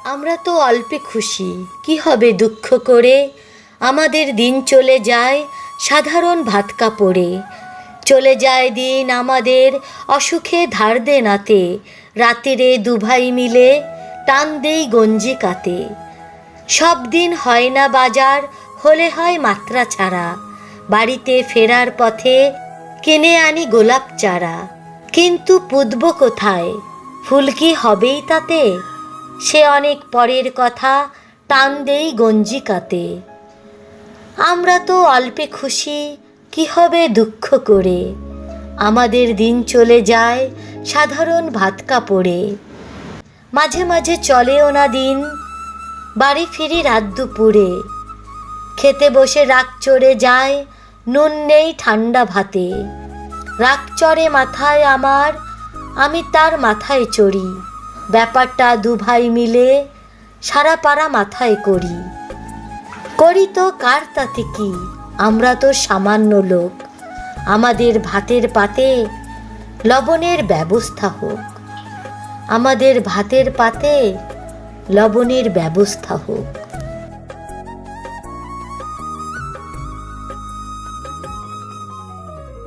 আমরা তো অল্পে খুশি, কি হবে দুঃখ করে। আমাদের দিন চলে যায় সাধারণ ভাত কাপড়ে। চলে যায় দিন আমাদের অসুখে ধার দে নাতে। রাতেরে দুভাই মিলে টান দেই গঞ্জি কাতে। সব দিন হয় না বাজার, হলে হয় মাত্রা ছাড়া। বাড়িতে ফেরার পথে কিনে আনি গোলাপ চারা। কিন্তু পুঁতব কোথায়, ফুল কি হবেই তাতে। সে অনেক পরের কথা, টান দেই গঞ্জি কাতে। আমরা তো অল্পে খুশি, কি হবে দুঃখ করে। আমাদের দিন চলে যায় সাধারণ ভাত কাপড়ে। মাঝে মাঝে চলেও না দিন, বাড়ি ফিরি রাত দুপুরে। খেতে বসে রাগ চড়ে যায়, নুন নেই ঠান্ডা ভাতে। রাগ চড়ে মাথায় আমার, আমি তার মাথায় চড়ি। ব্যাপারটা দুভাই মিলে সারা পাড়া মাথায় করি। করি তো কার তাতে কি, আমরা তো সামান্য লোক। আমাদের ভাতের পাতে লবণের ব্যবস্থা হোক। আমাদের ভাতের পাতে লবণের ব্যবস্থা হোক।